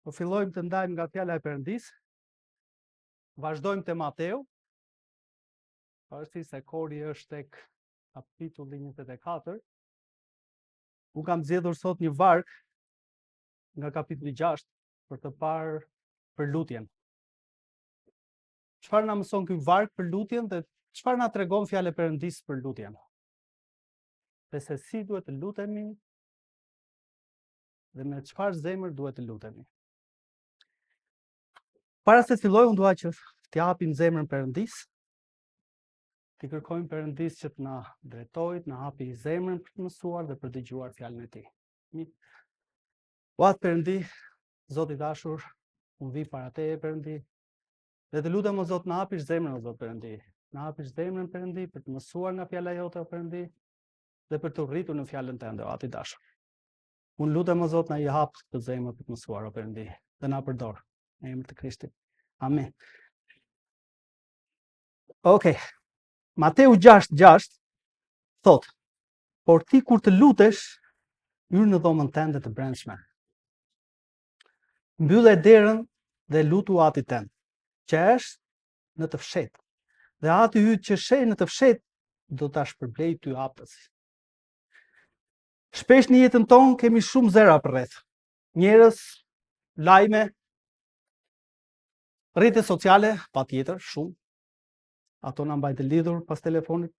Po fillojmë të ndajmë nga fjala e Perëndis. Vazhdojmë te Mateu. Pavarësisht se kori është tek kapitulli 24. Unë kam zgjedhur sot një varg nga kapitulli 6 për të parë për lutjen. Çfarë na mëson ky varg për lutjen dhe çfarë na tregon fjala e Perëndis për lutjen? Dhe se si duhet të lutemi dhe me çfarë zemër duhet të lutemi. Para se të filloj, unë dua që t'japim zemrën Perëndis, t'i kërkojmë Perëndis që të na drejtojë, të na hapi zemrën për të mësuar dhe për të dëgjuar fjalën e Tij. O Atë Perëndi, Zoti i dashur, unë vi para Teje Perëndi, dhe të lutem o Zot, na hapish zemrën o Zot Perëndi. Na hapish zemrën Perëndi për të mësuar nga fjala jote o Perëndi dhe për të rritur në fjalën Tënde o Atë i dashur. Unë lutem o Zot, na i hap këtë zemër për të mësuar o Perëndi dhe na përdor në emrin të Krishtit. Amen. Okej. Mateu 6:6 thot: por ti kur të lutesh, hyr në dhomën tënde të brendshme. Mbyll derën dhe lutu Atit tënd, që është në të fshehtë. Dhe Ati yt që sheh në të fshehtë do ta shpërblej ty hapës. Shpesh në jetën tonë kemi shumë zëra përreth. Njerëz, lajme, rrjete sociale, patjetër, shumë. Ato na mbajnë të lidhur pas telefonit.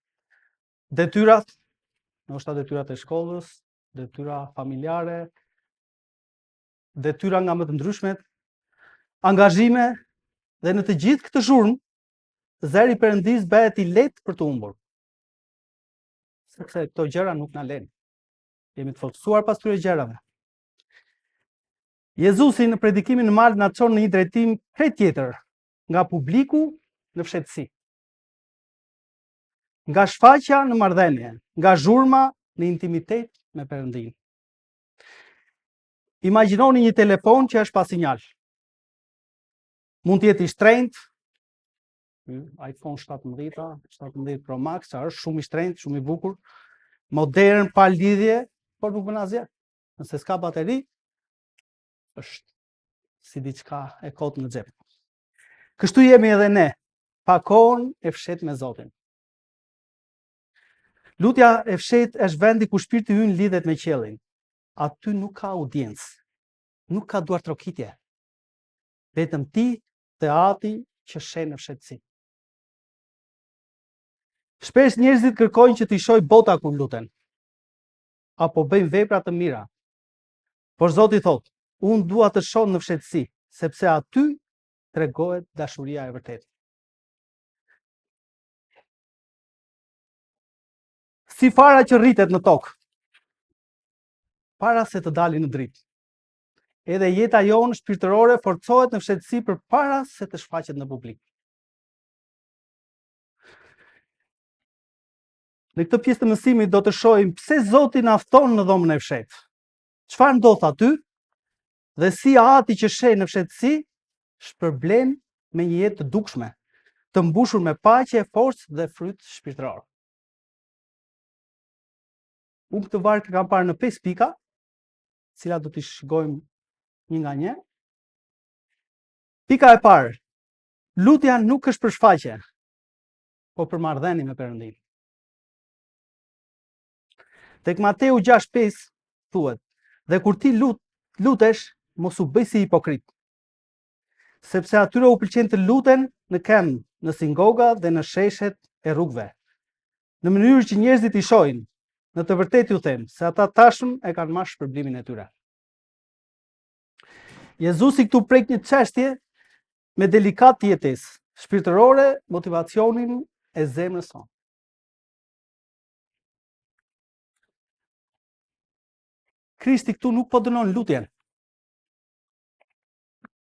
Detyrat, ndoshta detyrat e shkollës, detyra familjare, detyra nga më të ndryshmet, angazhime, dhe në të gjithë këtë zhurmë, zëri i Perëndis bëhet i lehtë për të humbur. Sepse këto gjëra nuk na lënë. Jemi të forcuar pas këtyre gjërave. Jezusi në predikimin në mal na çon në një drejtim krejt tjetër, nga publiku në fshehtësi. Nga shfaqja në marrëdhënie, nga zhurma në intimitet me Perëndin. Imagjinoni një telefon që është pa sinjal. Mund të jetë i shtrenjtë, iPhone 17 Pro Max, që është shumë i shtrenjtë, shumë i bukur, modern, pa lidhje, por nuk bën asgjë. Nëse s'ka bateri, është si diçka e kotë në xhep. Kështu jemi edhe ne, pa kohën e fshehtë me Zotin. Lutja e fshehtë është vendi ku shpirti ynë lidhet me qiellin. Aty nuk ka audiencë, nuk ka duartrokitje. Vetëm ti dhe Ati që sheh në fshehtësi. Shpesh njerëzit kërkojnë që t'i shohë bota kur luten, apo bëjnë vepra të mira. Por Zoti thotë, unë dua të shoh në fshehtësi, sepse aty tregohet dashuria e vërtetë. Si fara që rritet në tokë, para se të dalë në dritë. Edhe jeta jonë shpirtërore forcohet në fshehtësi përpara se të shfaqet në publik. Në këtë pjesë të mësimit do të shohim pse Zoti na fton në dhomën e fshehtë. Çfarë ndodh aty dhe si Ati që sheh në fshehtësi shpërblen me një jetë të dukshme, të mbushur me paqe, forcë dhe fryt shpirtëror. Unë këtë varg kam parë në 5 pika, cilat do t'i shikojmë një nga një. Pika e parë, lutja nuk është për shfaqje, por për marrëdhënie me Perëndin. Tek Mateu 6:5 thuhet: dhe kur ti lutesh, mos u bëj si hipokrit, sepse atyre u pëlqen të luten në këmbë, në sinagoga dhe në sheshet e rrugëve, në mënyrë që njerëzit i shohin. Në të vërtetë ju them se ata tashmë e kanë marrë shpërblimin e tyre. Jezusi këtu prek një çështje me delikat jetesë shpirtërore, motivacionin e zemrës sonë. Krishti këtu nuk po dënon lutjen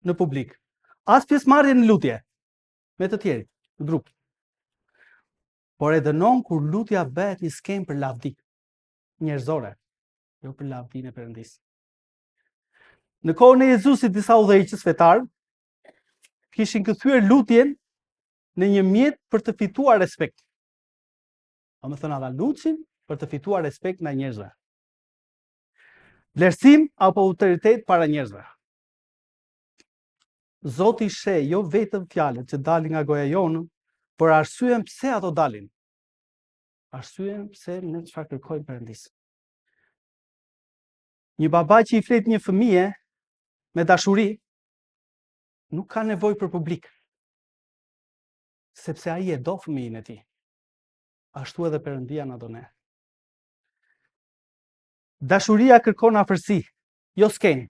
në publik, as pjesëmarrjen në lutje me të tjerë në grup, por e dënon kur lutja bëhet një skemë për lavdi njerëzore, jo për lavdinë e Perëndis. Në kohën e Jezusit disa udhëheqës fetar kishin kthyer lutjen në një mjet për të fituar respekt. Domethënë ata lutsin për të fituar respekt nga njerëzve. Vlerësim apo autoritet para njerëzve. Zoti sheh jo vetëm fjalët që dalin nga goja jonë, por arsyen pse ato dalin. Arsyen pse ne çfarë kërkojmë Perëndis. Një baba që i flet një fëmije me dashuri nuk ka nevojë për publik. Sepse ai e do fëmijën e tij. Ashtu edhe Perëndia na do ne. Dashuria kërkon afërsi, jo skenj.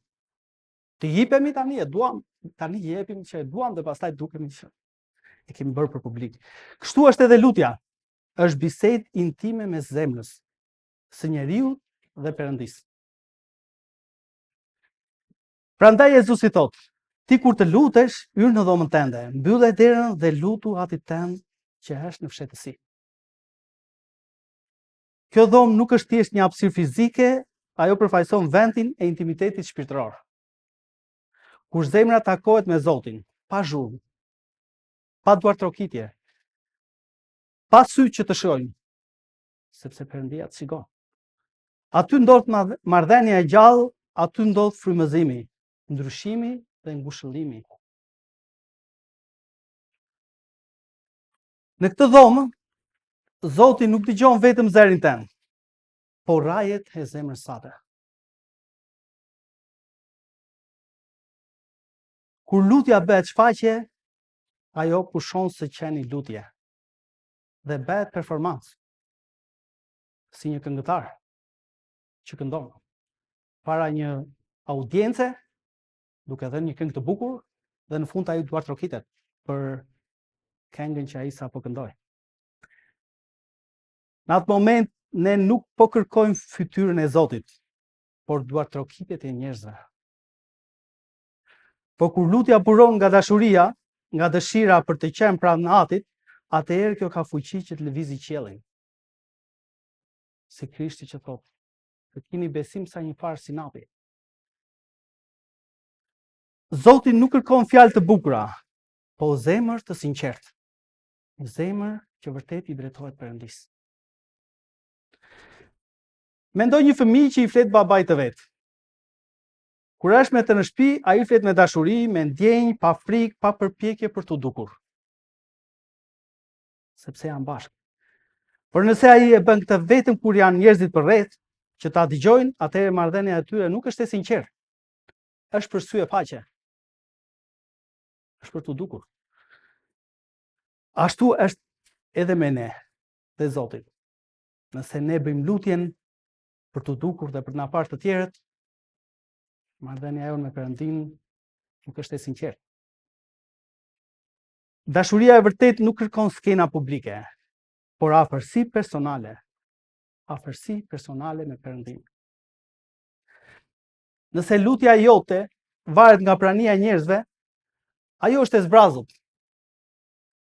Të jepemi tani e duam, tani jepim që e duam dhe pastaj dukemi që e kemi bërë për publik. Kështu është edhe lutja. Është bisedë intime mes zemrës së njeriu dhe Perëndis. Prandaj Jezusi thotë, ti kur të lutesh, hyr në dhomën tënde, mbyll derën dhe lutu atit tënd që është në fshehtësi. Kjo dhomë nuk është thjesht një hapësirë fizike, ajo përfaqëson vendin e intimitetit shpirtëror. Kur zemra takohet me Zotin, pa zhurmë, pa duartrokitje, pa sy që të shohin, sepse Perëndia të shikon. Aty ndodh marrëdhënia e gjallë, aty ndodh frymëzimi, ndryshimi dhe ngushëllimi. Në këtë dhomë, Zoti nuk dëgjon vetëm zërin tënd, por rajet e zemrës sate. Kur lutja bëhet shfaqje, ajo pushon së qeni lutje dhe bëhet performancë. Si një këngëtar që këndon para një audience, duke dhënë një këngë të bukur dhe në fund ai duartrokitet për këngën që ai sapo këndoi. Në atë moment ne nuk po kërkojmë fytyrën e Zotit, por duartrokitjet e njerëzve. Po kur lutja buron nga dashuria, nga dëshira për të qenë pranë Atit, atëherë kjo ka fuqi që të lëvizë qiellin. Si Krishti që thotë, të keni besim sa një farë sinapi. Zoti nuk kërkon fjalë të bukura, po zemër të sinqertë. Zemër që vërtet i drejtohet Perëndis. Mendoj një fëmijë që i flet babait të vet. Kur është me të në shtëpi, ai flet me dashuri, me ndjenjë, pa frikë, pa përpjekje për t'u dukur. Sepse janë bashkë. Por nëse ai e bën këtë vetëm kur janë njerëzit përreth që ta dëgjojnë, atëherë marrëdhënia e tyre nuk është e sinqertë. Është për sy e faqe. Është për t'u dukur. Ashtu është edhe me ne dhe Zotin. Nëse ne bëjmë lutjen për t'u dukur dhe për të na parë të tjerët, marrëdhënia jonë me Perëndin nuk është e sinqertë. Dashuria e vërtet nuk kërkon skena publike, por afërsi personale. Afërsi personale me Perëndin. Nëse lutja jote varet nga prania e njerëzve, ajo është e zbrazur.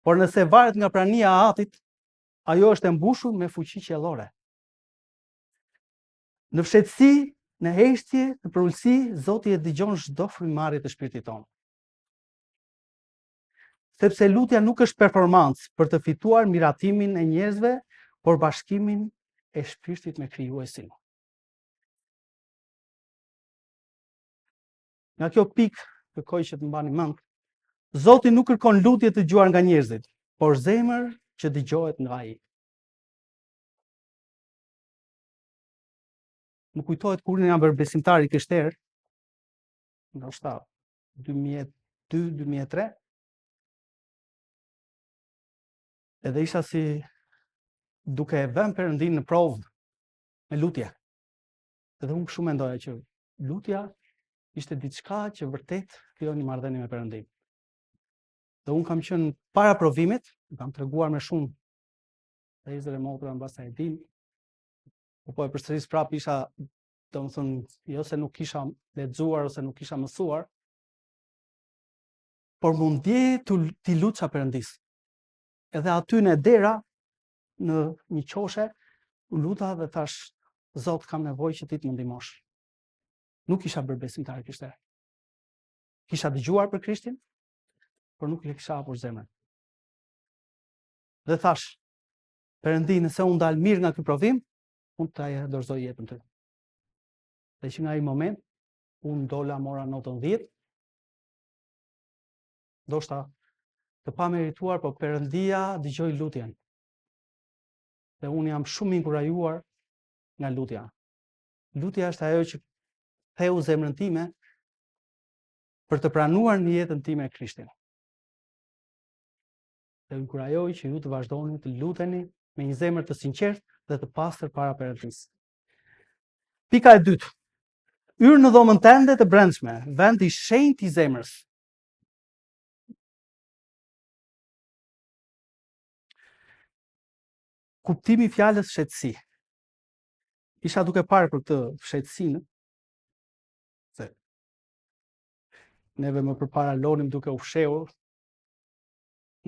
Por nëse varet nga prania e Atit, ajo është e mbushur me fuqi qiellore. Në fshehtësi, në heshtje, në përulësi, Zoti e dëgjon çdo frymëmarrje të shpirtit tonë. Sepse lutja nuk është performancë për të fituar miratimin e njerëzve, por bashkimin e shpirtit me Krijuesin. Nga kjo pikë kërkoj që të mbani mend, Zoti nuk kërkon lutje të dëgjuar nga njerëzit, por zemër që dëgjohet nga ai. Më kujtohet kur jam bërë besimtar i krishterë, ndoshta 2002-2003, edhe isha si duke e vënë Perëndin në provë me lutje. Edhe unë shumë mendoja që lutja ishte diçka që vërtet krijon një marrëdhënie me Perëndin. Dhe unë kam qenë para provimit, kam treguar me shumë vëllezër e motra mbas e din. Po e përsëris prapë isha, domethënë, jo se nuk kisha lexuar ose nuk kisha mësuar, por mundje t'i lutja Perëndis. Edhe aty në dera, në një qoshe, u luta dhe thash, Zot, kam nevojë që ti të më ndihmosh. Nuk isha bërë besimtar krishterë. Kisha dëgjuar për Krishtin, por nuk e kisha hapur zemrën. Dhe thash, Perëndi, nëse unë dal mirë nga ky provim, unë ta dorëzoj jetën tënde. Dhe që nga ai moment, unë dola mora notën 10, ndoshta të pamerituar, po Perëndia dëgjoi lutjen. Dhe unë jam shumë inkurajuar nga lutja. Lutja është ajo që theu zemrën time për të pranuar në jetën time Krishtin. Dhe inkurajoj që ju të vazhdoni të luteni me një zemër të sinqertë dhe të pastër para Perëndisë. Pika e dytë. Hyrë në dhomën tënde të brendshme, vend i shenjtë i zemrës. Kuptimi i fjalës fshehtësi. Isha duke parë për këtë fshehtësinë, se neve më përpara lonim duke u fshehur.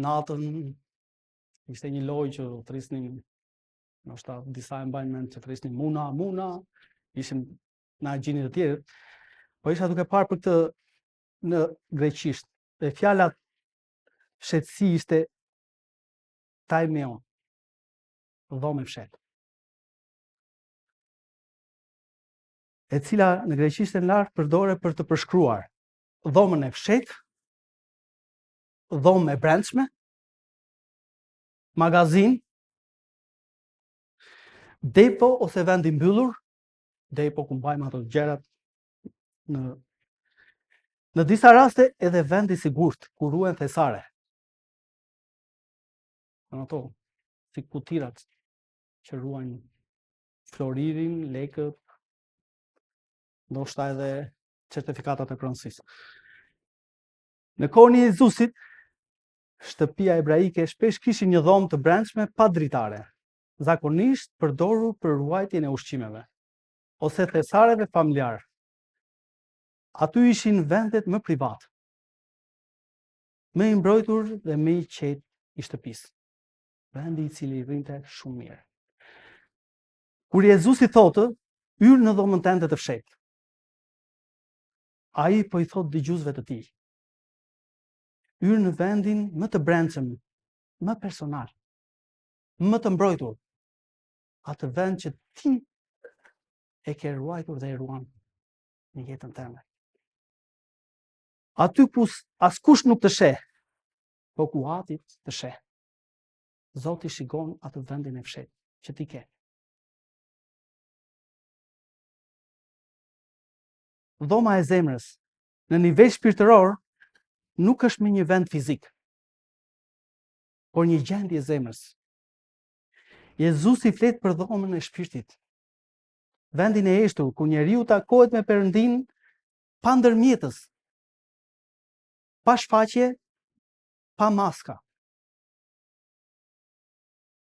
Natën ishte një lojë që thrisnin, ndoshta disa e mbajnë mend që thrisnin muna, ishim në gjinit të tjerë, po isha duke parë për këtë në greqisht. Dhe fjala fshehtësi ishte taimeon, dhomë fshet. E cila në greqisht e lartë përdore për të përshkruar dhomën e fshetë, dhomë e brendshme, magazin, depo ose vend i mbyllur, depo ku mbajmë ato gjërat, në disa raste edhe vend i sigurt ku ruhen thesare. Në ato si kutirat që ruajnë floririn, lekët, ndoshta edhe certifikatat e pronësisë. Në kohën e Jezusit, shtëpia hebraike shpesh kishin një dhomë të brendshme pa dritare, zakonisht përdorur për ruajtjen e ushqimeve ose thesareve familjar. Aty ishin vendet më privat, më i mbrojtur dhe më i qetë i shtëpisë, vendi i cili rrinte shumë mirë. Kur Jezusi thotë, hyrë në dhomën tënde të fshehtë, ai po i thotë dëgjuesve të tij, hyrë në vendin më të brendshëm, më personal, më të mbrojtur, atë vend që ti e ke ruajtur dhe e ruan në jetën tënde. Aty ku askush nuk të sheh, po ku Ati të sheh. Zoti shikon atë vendin e fshehtë që ti ke. Dhoma e zemrës në nivel shpirtëror nuk është me një vend fizik, por një gjendje zemrës. Jezusi flet për dhomën e shpirtit, vendin e heshtur ku njeriu takohet me Perëndin pa ndërmjetës, pa shfaqje, pa maska.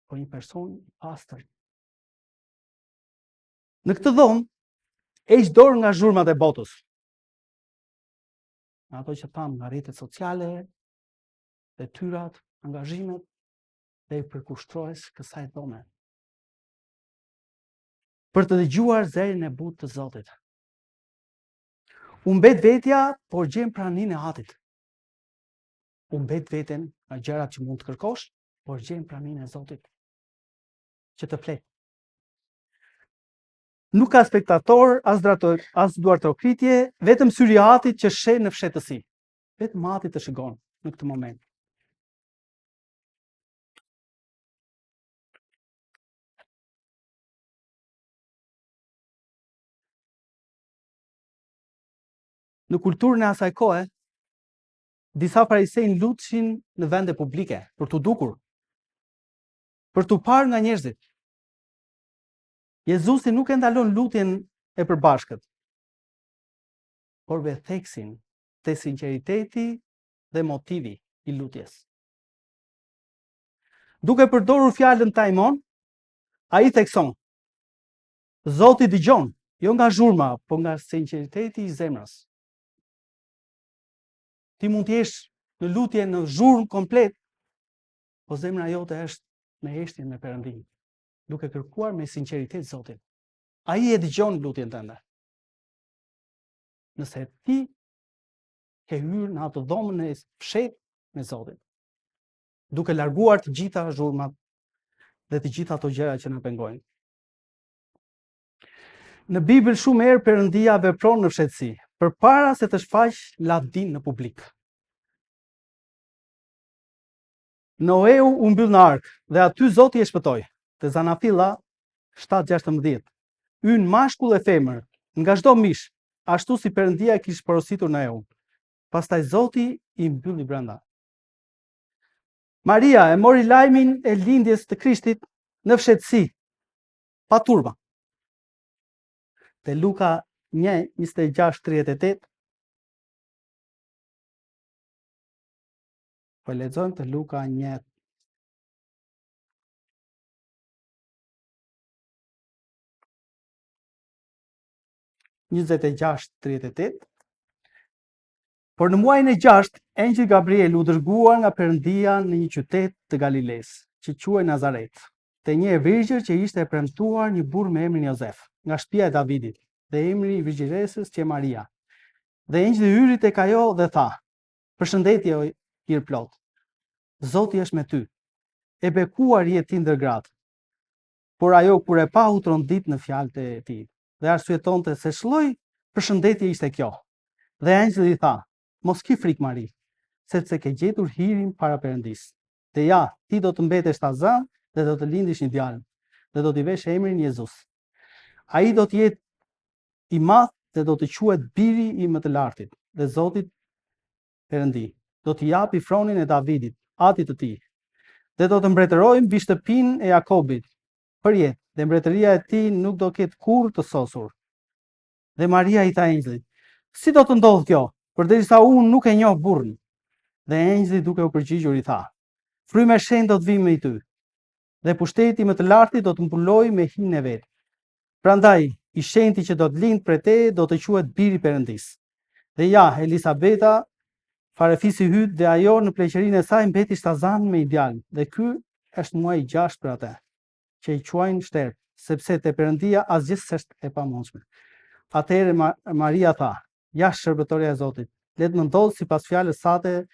Po një person i pastër. Në këtë dhomë, heq dorë nga zhurmat e botës. Ato që tham nga rrjetet sociale, detyrat, angazhimet, dhe i përkushtrohes kësaj dhome. Për të dëgjuar zërin e butë të Zotit. U mbet vetja, por gjen praninë e Atit. U mbet veten nga gjërat që mund të kërkosh, por gjen praninë e Zotit që të flet. Nuk ka spektator, as duartokritje, vetëm syri i Atit që sheh në fshehtësi. Vetëm Ati të shikon në këtë moment. Në kulturën e asaj kohe, disa farisej lutshin në vende publike për t'u dukur, për t'u parë nga njerëzit. Jezusi nuk e ndalon lutjen e përbashkët, por me theksin te sinqeriteti dhe motivi i lutjes. Duke përdorur fjalën taimon, ai thekson: Zoti dëgjon, jo nga zhurma, por nga sinqeriteti i zemrës. Ti mund të jesh në lutje në zhurmë komplet, po zemra jote është në heshtje me Perëndin, duke kërkuar me sinqeritet Zotin. Ai e dëgjon lutjen tënde. Nëse ti ke hyrë në atë dhomën e fshehtë me Zotin, duke larguar të gjitha zhurmat dhe të gjitha ato gjëra që na pengojnë. Në Bibël shumë herë Perëndia vepron në fshehtësi, përpara se të shfaq lavdin në publik. Noeu u mbyll në ark dhe aty Zoti e shpëtoi. Te Zanafilla 7:16. Yn mashkull e femër, nga çdo mish, ashtu si Perëndia e kishte porositur Noeun. Pastaj Zoti i mbylli brenda. Maria e mori lajmin e lindjes të Krishtit në fshehtësi, pa turba. Te Luka 1:26-38. Po lexojmë te Luka 1. Por në muajin e 6, engjëlli Gabriel u dërguar nga Perëndia në një qytet të Galiles, që quhej Nazaret, te një e virgjër që ishte e premtuar një burr me emrin Jozef, nga shtëpia e Davidit, dhe emri i virgjëresës që Maria. Dhe engjëlli hyri tek ajo dhe tha: "Përshëndetje o i plot. Zoti është me ty. E bekuar je ti ndër gratë." Por ajo kur e pa u trondit në fjalët e tij dhe arsyetonte se ç'lloj përshëndetje ishte kjo. Dhe engjëlli i tha: "Mos ki frikë Mari, sepse ke gjetur hirin para Perëndisë. Dhe ja, ti do të mbetesh tazan dhe do të lindësh një djalë, dhe do t'i vesh emrin Jezus. Ai do të jetë i madh dhe do të quhet biri i më të lartit, dhe Zotit Perëndi do t'i japi fronin e Davidit, atit të tij. Dhe do të mbretërojë mbi shtëpinë e Jakobit për jetë, dhe mbretëria e tij nuk do ketë kurrë të sosur." Dhe Maria i tha engjëllit: "Si do të ndodhë kjo, përderisa unë nuk e njoh burrin?" Dhe engjëlli duke u përgjigjur i tha: "Fryma e shenjtë do të vijë me ty, dhe pushteti më të lartit do të mbulojë me hijen e vet. Prandaj, i shenjti që do të lindë prej teje do të quhet biri i Perëndisë." Dhe ja, Elisabeta, farefisi hyt dhe ajo në pleqërinë e saj mbeti shtazan me një djalë, dhe ky është muaji i 6 për atë, që i quajnë shterp, sepse te Perëndia asgjë s'është e pamundshme. Atëherë Maria tha: "Jashtë shërbëtoreja e Zotit, le të më ndodhë sipas fjalës sate."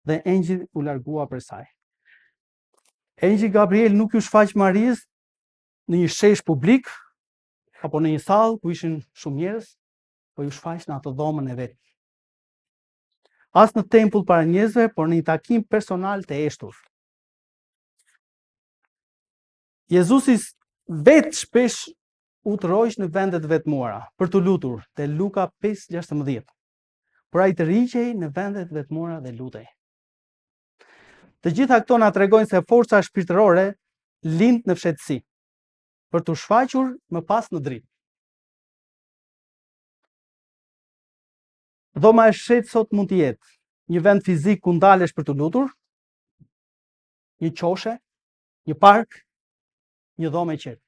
Dhe engjëlli u largua prej saj. Engjëlli Gabriel nuk ju shfaq Marisë në një shesh publik apo në një sallë ku ishin shumë njerëz, po ju shfaq në atë dhomën e vet. As në tempull para njerëzve, por në një takim personal të eshtur. Jezusi vetë shpesh u tërhoq në vendet vetmuara për të lutur, te Luka 5:16. Por ai të riqej në vendet vetmuara dhe lutej. Të gjitha këto na tregojnë se forca shpirtërore lind në fshehtësi, për të shfaqur më pas në dritë. Dhoma e fshehtë sot mund të jetë një vend fizik ku ndalesh për të lutur, një qoshe, një park, një dhomë e qetë.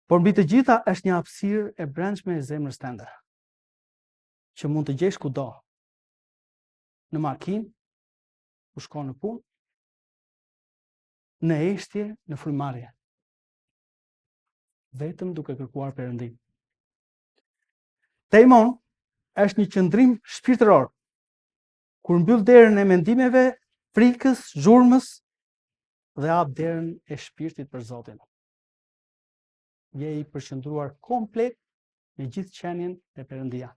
Por mbi të gjitha është një hapësirë e brendshme e zemrës tënde, që mund të gjesh kudo. Në makinë, ku shkon në punë, në eshtje, në frymarrje. Vetëm duke kërkuar Perëndin. Teimon është një qëndrim shpirtëror, kur mbyll derën e mendimeve, frikës, zhurmës dhe hap derën e shpirtit për Zotin. Je i përqendruar komplet me gjithë qenien e Perëndia.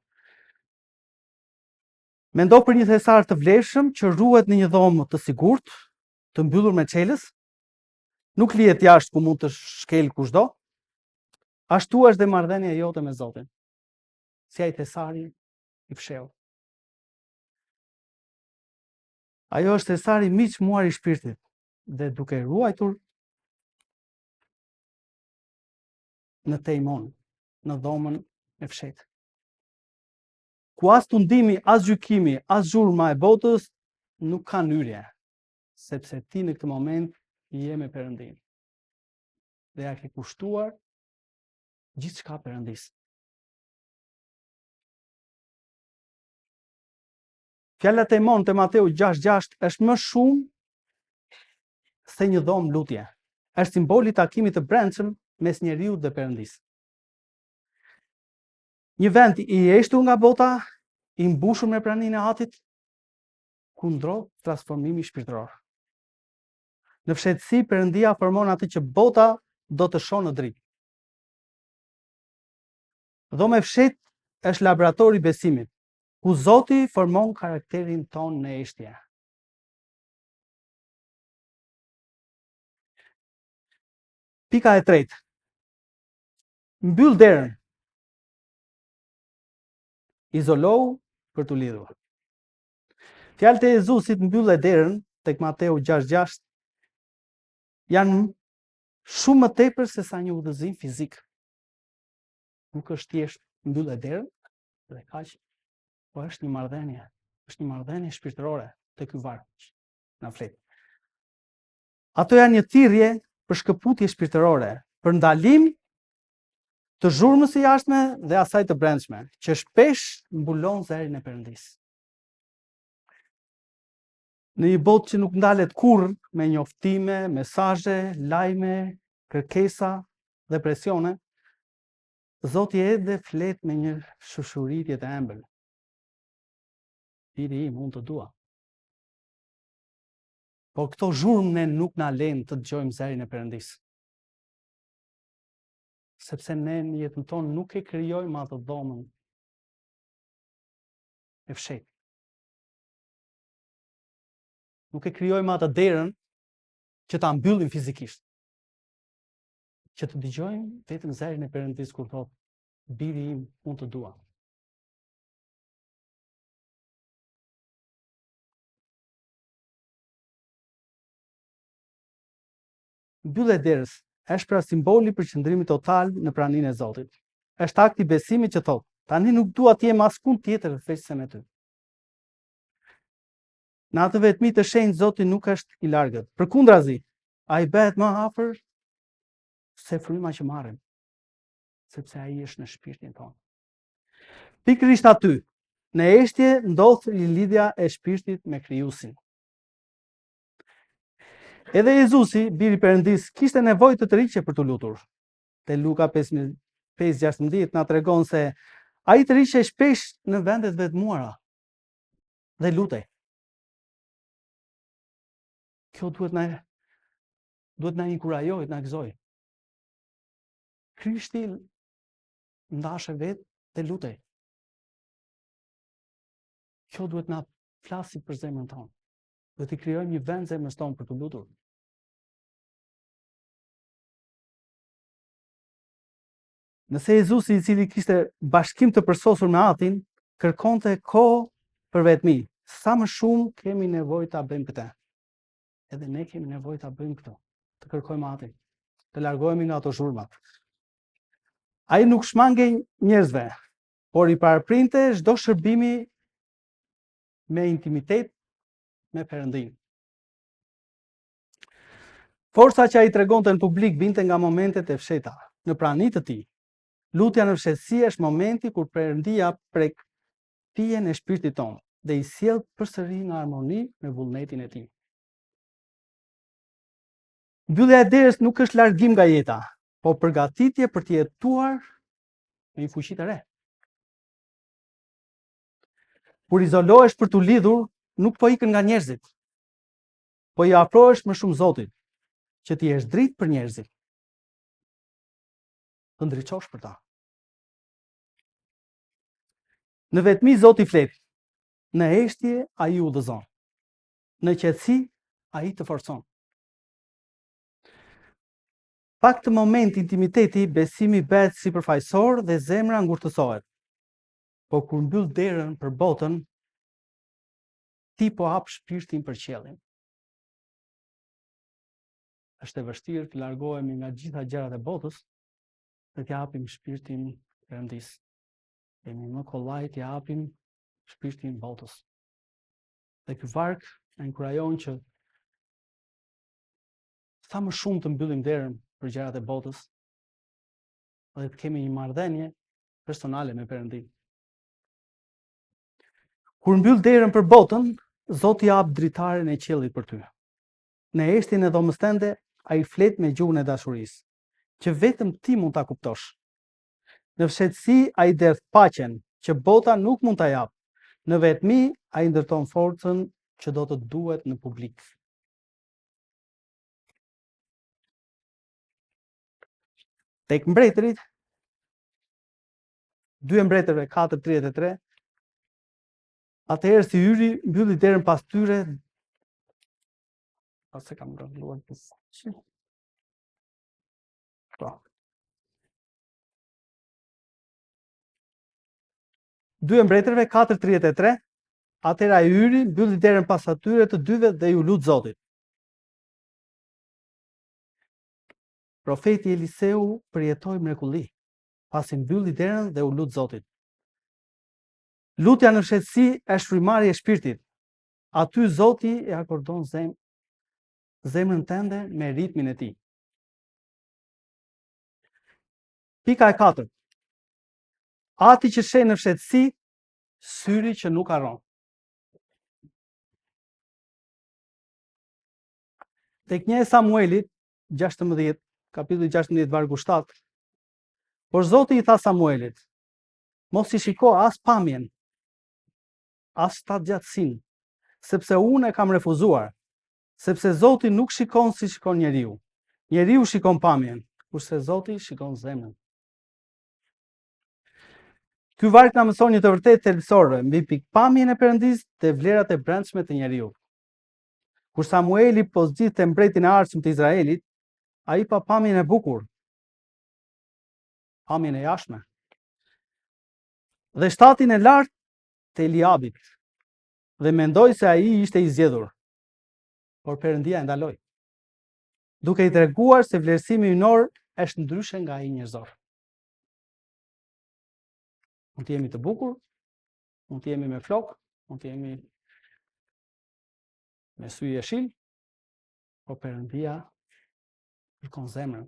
Mendo për një thesar të vlefshëm që ruhet në një dhomë të sigurt, të mbyllur me çelës, nuk lihet jashtë ku mund të shkel kushdo. Ashtu është dhe marrëdhënia jote me Zotin, si ai thesari i fshehur. Ajo është thesari miq muar i shpirtit, dhe duke ruajtur në teimon, në dhomën e fshehtë, ku as tundimi, as gjykimi, as zhurma e botës nuk kanë hyrje, sepse ti në këtë moment je me Perëndin. Dhe ja ke kushtuar gjithçka Perëndisë. Fjala teimon te Mateu 6:6 është më shumë se një dhomë lutje. Është simboli i takimit të brendshëm mes njeriut dhe Perëndisë. Një vend i eshtur nga bota, i mbushur me praninë e Atit, ku ndrodh transformimi shpirtëror. Në fshehtësi Perëndia formon atë që bota do të shohë në dritë. Dhoma e fshehtë është laboratori i besimit, ku Zoti formon karakterin ton në eshtje. Pika e tretë. Mbyll derën. Izolohu për të lidhur. Fjalët e Jezusit mbyllë derën tek Mateu 6:6 janë shumë më tepër se sa një udhëzim fizik. Nuk është thjesht mbyllë derën dhe kaq, po është një marrëdhënie. Është një marrëdhënie shpirtërore te ky varg na flet. Ato janë një thirrje për shkëputje shpirtërore, për ndalim të zhurmës së jashtme dhe asaj të brendshme, që shpesh mbulon zërin e Perëndisë. Në një botë që nuk ndalet kurrë me njoftime, mesazhe, lajme, kërkesa dhe presione, Zoti edhe flet me një shushuritje të ëmbël. Biri im, unë të dua. Por këto zhurmë ne nuk na lejnë të dëgjojmë zërin e Perëndisë. Sepse ne në jetën tonë nuk e krijojmë atë dhomën e fshehtë. Nuk e krijojmë atë derën që ta mbyllim fizikisht. Që të dëgjojmë vetëm zërin e Perëndisë kur thotë, biri im, unë të dua. Mbyllja e derës është pra simboli për qëndrimin total në praninë e Zotit. Është akti i besimit që thotë, tani nuk dua të jem askund tjetër veçse me ty. Në atë vetmi të shenjtë Zoti nuk është i largët. Përkundrazi, ai bëhet më afër se fryma që marrim, sepse ai është në shpirtin tonë. Pikërisht aty, në eshtje ndodh lidhja e shpirtit me Krijuesin. Edhe Jezusi, biri i Perëndisë, kishte nevojë të tërhiqje për të lutur. Te Luka 5:16 na tregon se ai tërhiqej shpesh në vendet vetmuara dhe lutej. Kjo duhet na inkurajojë, na gëzojë. Krishti ndashë vetë dhe lutej. Kjo duhet na flasi për zemrën tonë. Duhet të krijojmë një vend zemrës tonë për të lutur. Nëse Jezusi, i cili kishte bashkim të përsosur me Atin, kërkonte kohë për vetmi, sa më shumë kemi nevojë ta bëjmë këtë. Edhe ne kemi nevojë ta bëjmë këtë, të kërkojmë Atin, të largohemi nga ato zhurmat. Ai nuk shmangej njerëzve, por i paraprinte çdo shërbimi me intimitet me Perëndin. Forca që ai tregonte në publik vinte nga momentet e fshehta në praninë të tij. Lutja në fshehtësi është momenti kur Perëndia prek pijen e shpirtit tonë dhe i sjell përsëri në harmoni me vullnetin e tij. Mbyllja e derës nuk është largim nga jeta, po përgatitje për të jetuar me një fuqi të re. Kur izolohesh për të lidhur, nuk po ikën nga njerëzit, po i afrohesh më shumë Zotit, që ti jesh dritë për njerëzit. Të ndriçosh për ta. Në vetmi Zoti flet. Në eshtje ai udhëzon. Në qetësi ai të forcon. Pak të moment intimiteti, besimi bëhet sipërfaqësor dhe zemra ngurtësohet. Po kur mbyll derën për botën, ti po hap shpirtin për qiellin. Është e vështirë të largohemi nga gjitha gjërat e botës dhe të japim shpirtin Perëndisë. Jemi më kollaj të japim shpirtin botës. Dhe ky varg na inkurajon që sa më shumë të mbyllim derën për gjërat e botës dhe të kemi një marrëdhënie personale me Perëndin. Kur mbyll derën për botën, Zoti jap dritaren e qiellit për ty. Në eshtjen e dhomës tënde, ai flet me gjuhën e dashurisë, që vetëm ti mund ta kuptosh. Në fshehtësi ai derdh paqen që bota nuk mund ta jap. Në vetmi ai ndërton forcën që do të duhet në publik. Tek mbretërit, 2 mbretërve 4:33, atëherë si hyri mbylli derën pas tyre. Pas se kam rregulluar Po. 2 mbretërve 4:33, atëra ai hyri, mbylli derën pas atyre të dyve dhe ju lut Zotit. Profeti Eliseu përjetoi mrekulli, pasi mbylli derën dhe u lut Zotit. Lutja në fshehtësi është frymëmarrje e shpirtit. Aty Zoti e akordon zemrën tënde me ritmin e tij. Pika e 4. Ati që sheh në fshehtësi, syri që nuk harron. Tek 1 Samuelit 16, kapitulli 16 vargu 7. Por Zoti i tha Samuelit: mos i shiko as pamjen, as shtatgjatësinë, sepse unë e kam refuzuar, sepse Zoti nuk shikon si shikon njeriu. Njeriu shikon pamjen, kurse Zoti shikon zemrën. Ky varg na mëson një të vërtetë thelbësore mbi pikpamjen e Perëndisë dhe vlerat e brendshme të njeriu. Kur Samueli po zgjidhte mbretin e ardhshëm të Izraelit, ai pa pamjen e bukur, pamjen e jashtme, dhe shtatin e lartë të Eliabit, dhe mendoi se ai ishte i zgjedhur. Por Perëndia e ndaloi, duke i treguar se vlerësimi ynor është ndryshe nga ai njerëzor. Mund të jemi të bukur, mund të jemi me flok, mund të jemi me sy jeshil, por Perëndia kërkon zemrën.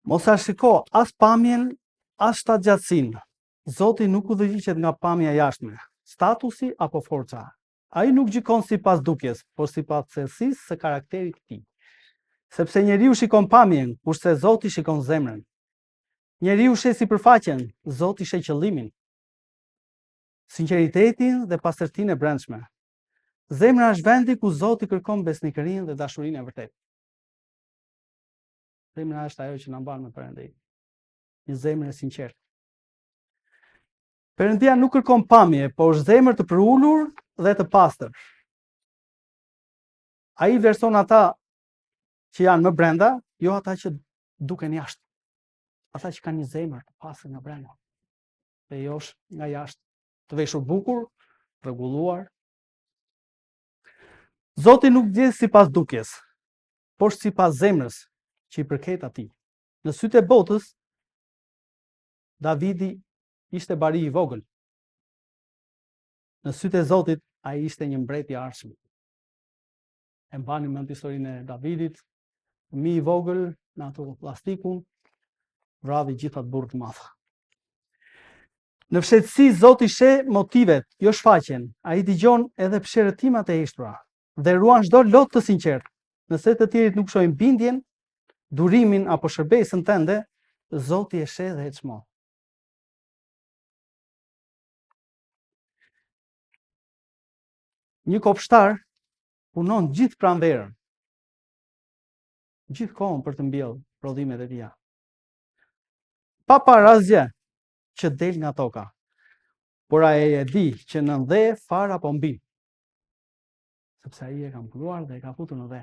Mos a shiko as pamjen, as shtatgjatësinë. Zoti nuk udhëhiqet nga pamja e jashtme, statusi apo forca. Ai nuk gjykon sipas dukjes, por sipas cilësisë së karakterit të tij. Sepse njeriu shikon pamjen, kurse Zoti shikon zemrën. Njeriu sheh sipërfaqen, Zoti sheh qëllimin, sinqeritetin dhe pastërtinë e brendshme. Zemra është vendi ku Zoti kërkon besnikërinë dhe dashurinë e vërtetë. Zemra është ajo që na mban me Perëndin. Një zemër e sinqertë. Perëndia nuk kërkon pamje, por zemër të përulur dhe të pastër. Ai vlerëson ata që janë më brenda, jo ata që duken jashtë. Ata që kanë një zemër të pastër nga brenda. Dhe jo nga jashtë, të veshur bukur, rregulluar. Zoti nuk vdes sipas dukjes, por sipas zemrës që i përket atij. Në sytë e botës, Davidi ishte bari i vogël. Në sytë e Zotit, ai ishte një mbret i arshëm. E mbani mend historinë e Davidit, fëmijë i vogël në ato plastikun, vradi gjithë atë burr të madh. Në fshehtësi Zoti sheh motivet, jo shfaqjen. Ai dëgjon edhe pësherëtimat e ishtura dhe ruan çdo lot të sinqertë. Nëse të tjerit nuk shohin bindjen, durimin apo shërbesën tënde, Zoti e sheh dhe e çmon. Një kopshtar punon gjithë pranverën, gjithë kohën për të mbjellë prodhimet e tija. Pa parë asgjë që del nga toka, por ai e di që në dhe fara po mbi. Sepse ai e ka mbuluar dhe e ka futur në dhe.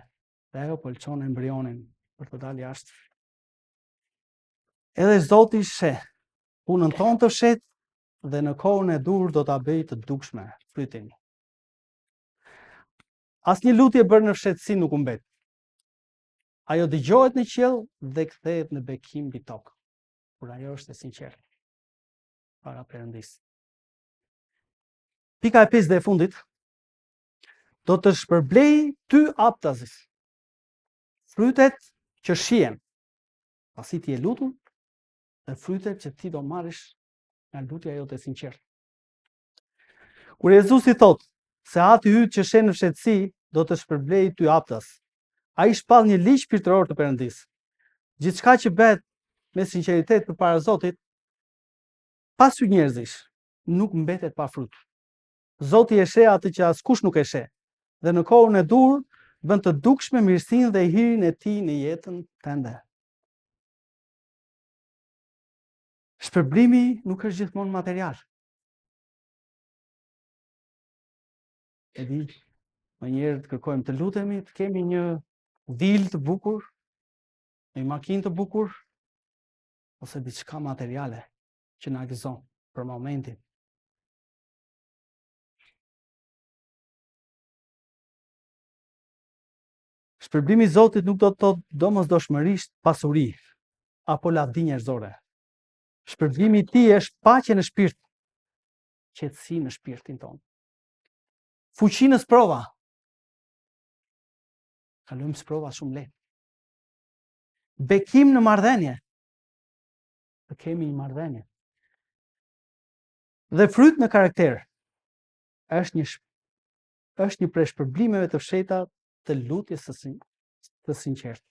Dhe ajo po lçon embrionin për të dalë jashtë. Edhe Zoti sheh punën tonë të fshet dhe në kohën e dur do ta bëj të dukshme frytin. Asnjë lutje bërë në fshehtësi nuk u mbet. Ajo dëgjohet në qiell dhe kthehet në bekim mbi tokë, kur ajo është e sinqertë para Perëndisë. Pika e 5 dhe e fundit, do të shpërblej ty aptazis. Frytet që shihen pasi ti je lutur dhe frytet që ti do marrësh nga lutja jote e sinqertë. Kur Jezusi thotë se ati yt që sheh në fshehtësi do të shpërblej ty aptas, ai shpall një ligj shpirtëror të Perëndisë. Gjithçka që bëhet me sinqeritet përpara Zotit, pa sy njerëzish, nuk mbetet pa frut. Zoti e sheh atë që askush nuk e sheh, dhe në kohën e dur bën të dukshme mirësinë dhe hirin e tij në jetën tënde. Shpërblimi nuk është gjithmonë material. E di, më njëherë të kërkojmë të lutemi, të kemi një vilë të bukur, një makinë të bukur, ose diçka materiale që na gëzon për momentin. Shpërblimi i Zotit nuk do të thotë domosdoshmërisht pasuri apo lavdi njerëzore. Shpërblimi i tij është paqe në shpirt, qetësi në shpirtin tonë. Fuqi në sprova. Kalojmë sprova shumë lehtë. Bekim në marrëdhënie. Të kemi një marrëdhënie. Dhe fryt në karakter. Është një prej shpërblimeve të fshehta të lutjes të sinqertë.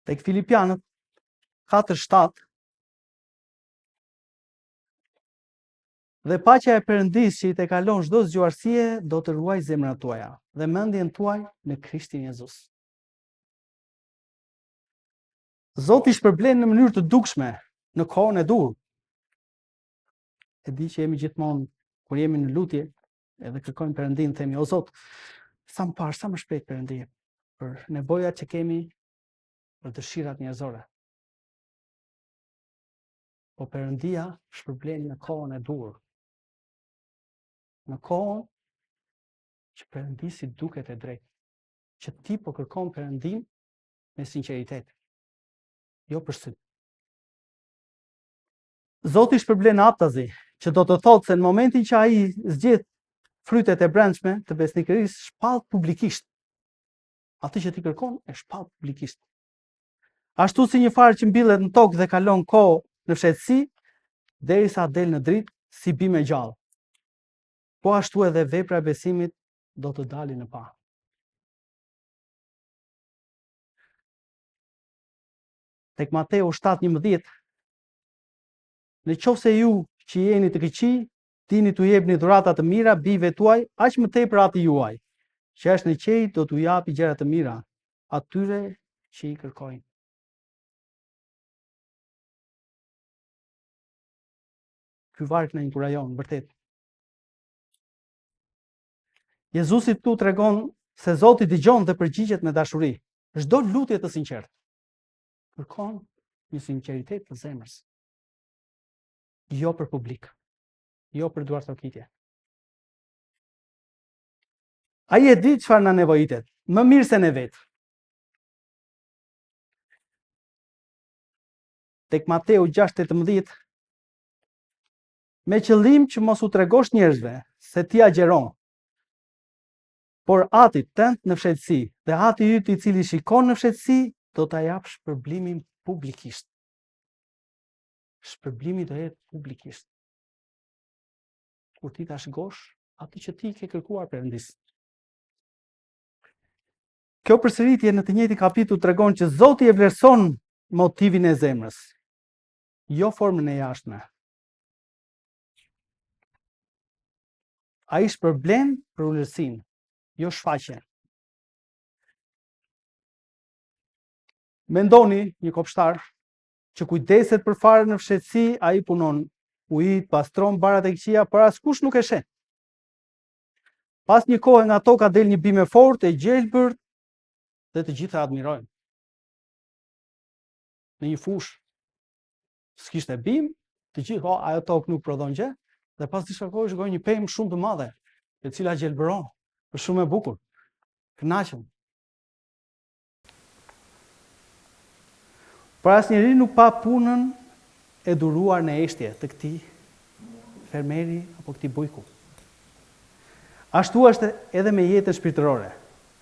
Tek Filipianët 4:7 dhe paqja e Perëndisë që i tekalon çdo zgjuarësie do të ruaj zemrat tuaja dhe mendjen tuaj në Krishtin Jezus. Zoti shpërblen në mënyrë të dukshme në kohën e dur. E di që jemi gjithmonë kur jemi në lutje, edhe kërkojmë Perëndin, themi o Zot, sa më parë, sa më shpejt Perëndi, për nevojat që kemi, për dëshirat njerëzore. Po Perëndia shpërblen në kohën e dur. Në kohën që Perëndisi duket e drejtë, që ti po kërkon Perëndin me sinqeritet, jo për sy. Zoti shpërblen aptazi, që do të thotë se në momentin që ai zgjedh frytet e brendshme të besnikërisë, shpall publikisht. Atë që ti kërkon e shpall publikisht. Ashtu si një farë që mbillet në tokë dhe kalon kohë në fshehtësi, derisa del në dritë si bim e gjallë. Po ashtu edhe vepra e besimit do të dalë në pa. Tek Mateu 7:11, në qoftë se ju që jeni të këqij, dini t'u jepni dhurata të mira bijve tuaj, aq më tepër ati juaj, që është në qej do t'u japi gjëra të mira atyre që i kërkojnë. Ky varg na inkurajon vërtet. Jezusi këtu tregon se Zoti dëgjon dhe përgjigjet me dashuri. Çdo lutje të sinqertë kërkon një sinqeritet të zemrës. Jo për publik, jo për duartokitje. Ai e di çfarë na nevojitet, më mirë se ne vetë. Tek Mateu 6:18, me qëllim që mos u tregosh njerëzve se ti agjeron, por Atit tënd në fshehtësi, dhe Ati yt i cili shikon në fshehtësi do ta jap shpërblimin publikisht. Shpërblimi do jetë publikisht. Kur ti ta shgosh atë që ti ke kërkuar Perëndis. Kjo përsëritje në të njëjtin kapitull tregon që Zoti e vlerëson motivin e zemrës, jo formën e jashtme. Ai shpërblen për ulërsinë, jo shfaqjen. Mendoni një kopshtar që kujdeset për fare në fshehtësi, ai punon, ujit, pastron barat e këqija, por askush nuk e sheh. Pas një kohë nga toka del një bim e fortë, e gjelbërt, dhe të gjithë e admirojnë. Në një fush, s'kishte bim, të gjithë, ajo tokë nuk prodhon gjë, dhe pas disa kohë shkoi një pemë shumë të madhe, e cila gjelbëron, është shumë e bukur. Kënaqem. Por asnjëri nuk pa punën e duruar në eshtje të këtij fermeri apo këtij bujku. Ashtu është edhe me jetën shpirtërore.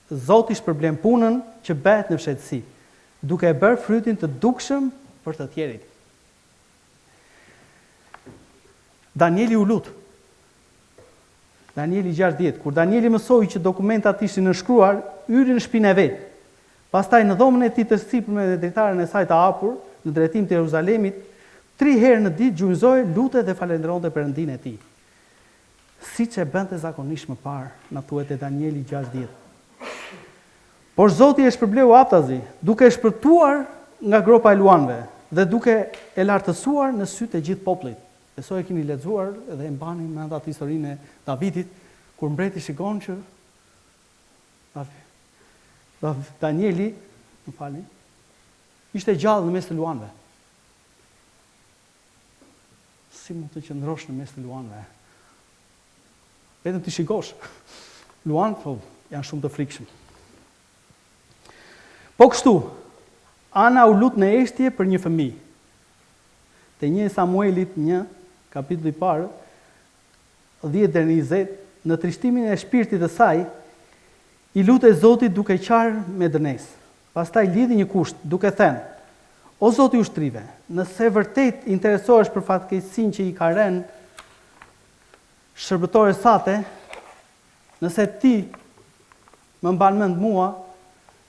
Zoti shpërblen punën që bëhet në fshehtësi, duke e bërë frytin të dukshëm për të tjerit. Danieli u lut. Danieli 6:10, kur Danieli mësoi që dokumentat ishin nënshkruar, hyri në shtëpinë e vet. Pastaj në dhomën e tij të sipër me dritaren e saj të hapur, në drejtim të Jeruzalemit, 3 herë në ditë gjunjëzoi, lutej dhe falënderonte Perëndinë e tij. Siç e bënte zakonisht më parë, na thuhet e Danieli 6:10. Por Zoti e shpërbleu aptazi, duke e shpërtuar nga gropa e luanëve dhe duke e lartësuar në sytë e gjithë popullit. Besoj e keni lexuar dhe e mbani mend atë historinë e Davidit, kur mbreti shikon që Danieli, më falni, ishte gjallë në mes të luanëve. Si mund të qëndrosh në mes të luanëve? Vetëm të shikosh. Luanë, janë shumë të frikshëm. Po kështu, Ana u lut në eshtje për një fëmijë. Te 1 Samuelit 1, kapitulli i parë, 10-20, në trishtimin e shpirtit të saj, i lutej Zotit duke qarë me dënesë. Pastaj lidhi një kusht, duke thënë: O Zoti i ushtrive, nëse vërtet interesohesh për fatkeqësinë që i ka rënë shërbëtores sate, nëse ti më mban mend mua,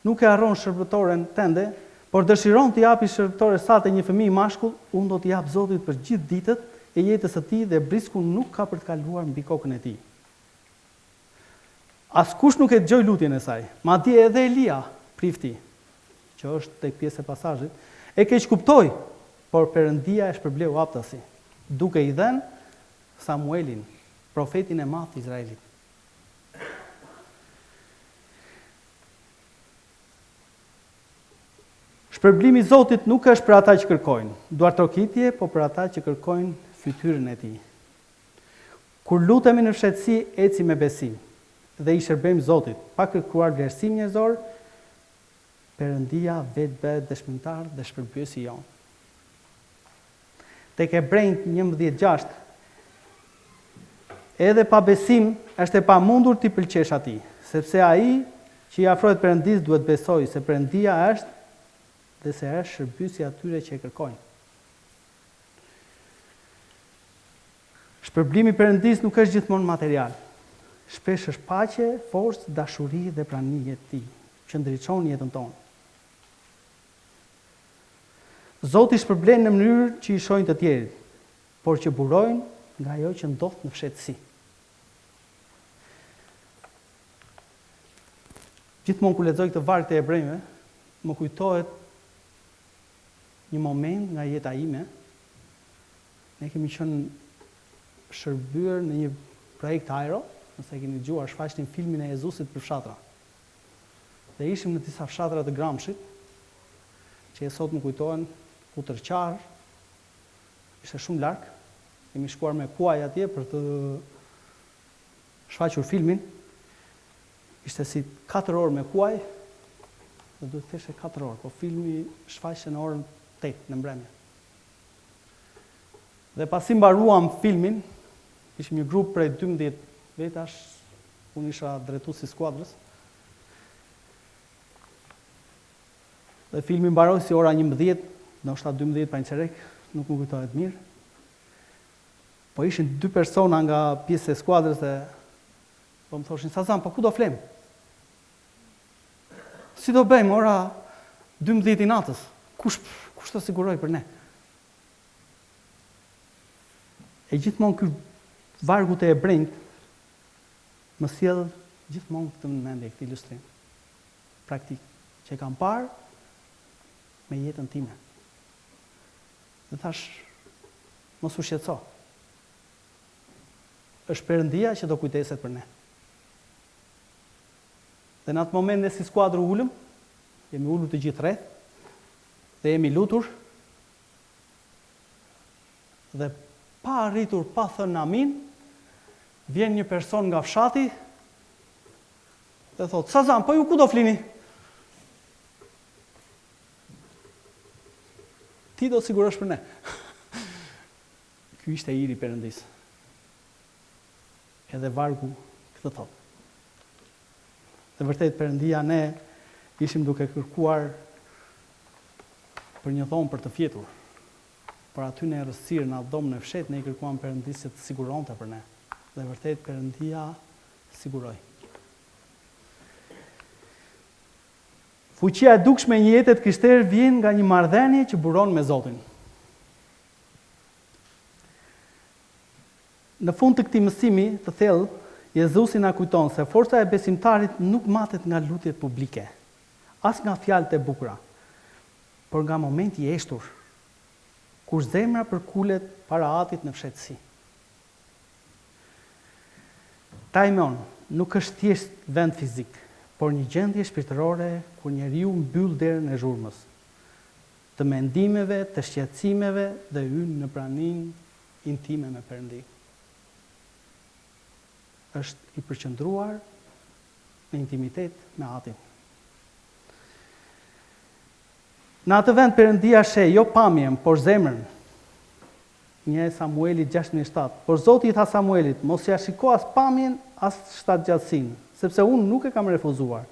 nuk e harron shërbëtoren tënde, por dëshiron të japi shërbëtores sate një fëmijë mashkull, unë do t'i jap Zotit për gjithë ditët e jetës së tij dhe brisku nuk ka për të kaluar mbi kokën e tij. Askush nuk e dëgjoi lutjen e saj, madje edhe Elia, prifti, që është tek pjesë e pasazhit, e keq kuptoi, por Perëndia e shpërbleu aptasi, duke i dhënë Samuelin, profetin e madh të Izraelit. Shpërblimi i Zotit nuk është për ata që kërkojnë duartrokitje, po për ata që kërkojnë fytyrën e tij. Kur lutemi në fshehtësi, eci me besim dhe i shërbejmë Zotit, pa kërkuar vlerësim njerëzor, Perëndia vetë bëhet dëshmitar dhe shpërbyesi jon. Tek Hebrejt 11:6, edhe pa besim është e pamundur t'i pëlqesh atij, sepse ai që i afrohet Perëndis duhet besojë se Perëndia është dhe se është shërbyesi atyre që e kërkojnë. Shpërblimi i Perëndis nuk është gjithmonë material. Shpesh është paqe, forcë, dashuri dhe pranimi i tij që ndriçon jetën tonë. Zoti shpërblen në mënyrë që i shohin të tjerit, por që burojnë nga ajo që ndodh në fshehtësi. Gjithmonë kur lexoj këtë varg të Hebrejve, më kujtohet një moment nga jeta ime. Ne kemi qenë shërbyer në një projekt Aero, nëse keni dëgjuar, shfaqnin filmin e Jezusit për fshatra. Dhe ishim në disa fshatra të Gramshit, që sot më kujtohen, Kutërqar, ishte shumë larg. Kemi shkuar me kuaj atje për të shfaqur filmin. Ishte si 4 orë me kuaj, dhe duhet të theshte 4 orë, po filmi shfaqej në orën 8 në mbrëmje. Dhe pasi mbaruam filmin, ishim një grup prej 12 vetash, unë isha drejtuesi i skuadrës. Dhe filmi mbaroi si ora 11, ndoshta 12 pa incerek, nuk më kujtohet mirë. Po ishin 2 persona nga pjesë e skuadrës dhe po më thoshin: Sazan, po ku do flem? Si do bëjmë ora 12 i natës? Kush të siguroj për ne? E gjithmonë ky vargu të Hebrejt më sjell gjithmonë këtë mendje, këtë ilustrim praktik që kam parë me jetën time. Dhe thash, mos u shqetëso. Është Perëndia që do kujdeset për ne. Dhe në atë moment ne si skuadër ulëm, jemi ulur të gjithë rreth, dhe jemi lutur, dhe pa arritur, pa thënë amin, vjen një person nga fshati dhe thot: Sazan, po ju ku do flini? Ti do sigurosh për ne. Ky ishte iri Perëndis. Edhe vargu këtë thot. Dhe vërtet Perëndia, ne ishim duke kërkuar për një dhomë për të fjetur. Por aty në errësirë, në atë dhomë në fshet, ne i kërkuam Perëndis që të siguronte për ne. Dhe vërtet Perëndia siguroi. Fuqia e dukshme e një jete të krishterë vjen nga një marrëdhënie që buron me Zotin. Në fund të këtij mësimi të thellë, Jezusi na kujton se forca e besimtarit nuk matet nga lutjet publike, as nga fjalët e bukura, por nga momenti i eshtur, kur zemra përkulet para Atit në fshehtësi. Taimeon nuk është thjesht vend fizik, por një gjendje shpirtërore kur njeriu mbyll derën e zhurmës, të mendimeve, të shqetësimeve dhe hyn në praninë intime me Perëndin. Është i përqendruar në intimitet me Atin. Në atë vend Perëndia sheh jo pamjen, por zemrën. 1 Samueli 6:7. Por Zoti i tha Samuelit, mos ja shiko as pamjen, as shtatgjatësinë, sepse unë nuk e kam refuzuar.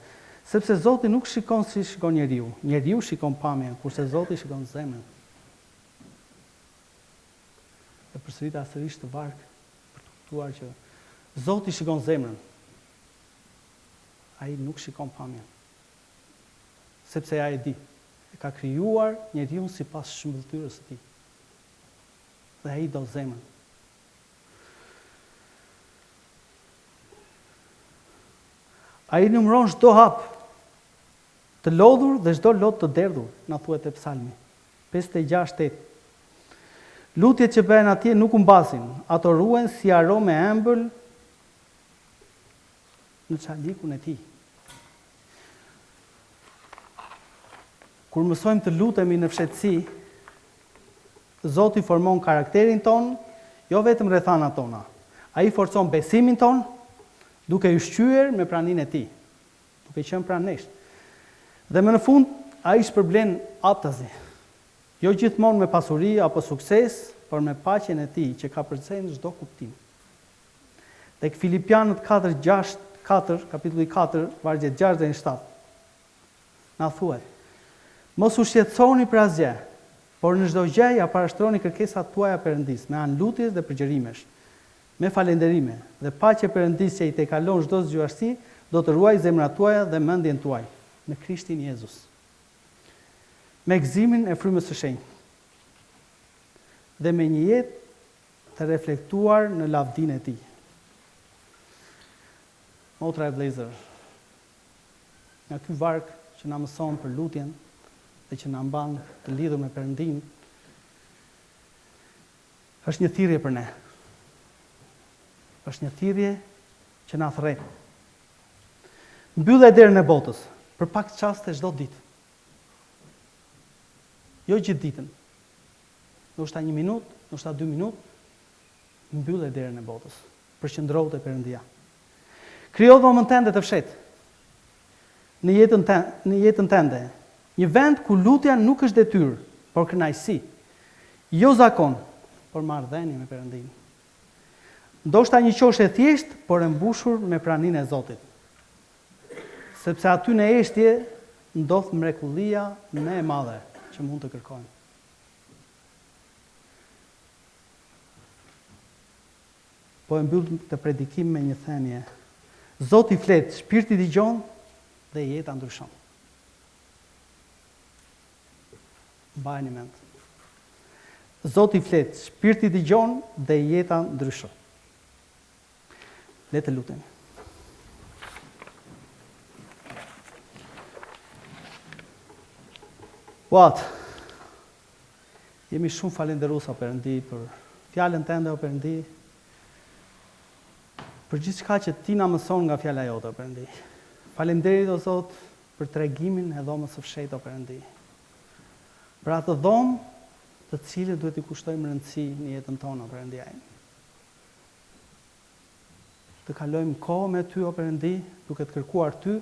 Sepse Zoti nuk shikon si shikon njeriu. Njeriu shikon pamjen, kurse Zoti shikon zemrën. Dhe përsërita sërish të varg për të kuptuar që Zoti shikon zemrën. Ai nuk shikon pamjen. Sepse ai e di, e ka krijuar njeriu sipas shëmbëltyrës së tij. Dhe ai do zemrën. Ai numëron çdo hap të lodhur dhe çdo lot të derdhur, na thuhet te Psalmi 56:8. Lutjet që bëhen atje nuk u mbasin, ato ruhen si aromë e ëmbël në çalikun e tij. Kur mësojmë të lutemi në fshehtësi, Zoti formon karakterin ton, jo vetëm rrethanat tona. Ai forcon besimin ton, duke ushqyer me praninë e tij, duke qenë pranesh. Dhe më në fund, ai shpërblen atazi. Jo gjithmonë me pasuri apo sukses, por me paqen e tij që ka përcjellë çdo kuptim. Tek Filipianët 4, kapitulli 4, vargjet 6 dhe 7. Na thuhet: mos u shqetësoni për asgjë, por në çdo gjë ja parashtroni kërkesat tuaja Perëndis me anë lutjes dhe përgjërimesh, me falënderime, dhe paqja e Perëndis që i tejkalon çdo zgjuarsi, do të ruaj zemrat tuaja dhe mendjen tuaj në Krishtin Jezus. Me gëzimin e frymës së shenjtë dhe me një jetë të reflektuar në lavdinë e tij. Motra e vëllezër, nga ky varg që na mëson për lutjen dhe që na mban të lidhur me Perëndin, është një thirrje për ne. Është një thirrje që na thret. Mbyllë derën e botës për pak çaste çdo ditë. Jo gjithë ditën. Ndoshta 1 minutë, ndoshta 2 minutë, mbyllë derën e botës. Përqendrohu te Perëndia. Krijo dhomën tënde të fshehtë në jetën tënde. Një vend ku lutja nuk është detyrë, por kënaqësi. Jo zakon, por marrëdhënie me Perëndin. Ndoshta një qoshe thjesht, por e mbushur me praninë e Zotit. Sepse aty në eshtje ndodh mrekullia më e madhe që mund të kërkojmë. Po e mbyll të predikim me një thënie: Zoti flet, shpirti dëgjon dhe jeta ndryshon. Mbajini mend. Zoti flet, shpirti dëgjon dhe jeta ndryshon. Le të lutemi. Jemi shumë falenderues o Perëndi për fjalën tënde o Perëndi, për gjithçka që ti na mëson nga fjala jote o Perëndi. Faleminderit o Zot për tregimin e dhomës së fshehtë o Perëndi. Për atë dhomë të cilën duhet i kushtojmë rëndësi në jetën tonë o Perëndi. Të kalojmë kohë me ty o Perëndi, duke të kërkuar ty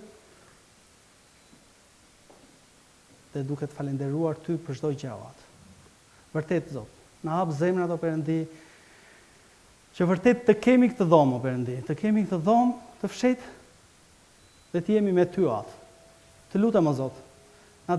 dhe duke të falenderuar ty për çdo gjë. Vërtet Zot, na hap zemrat o Perëndi, që vërtet të kemi këtë dhomë o Perëndi, të kemi këtë dhomë të fshehtë dhe të jemi me ty atë. Të lutem o Zot,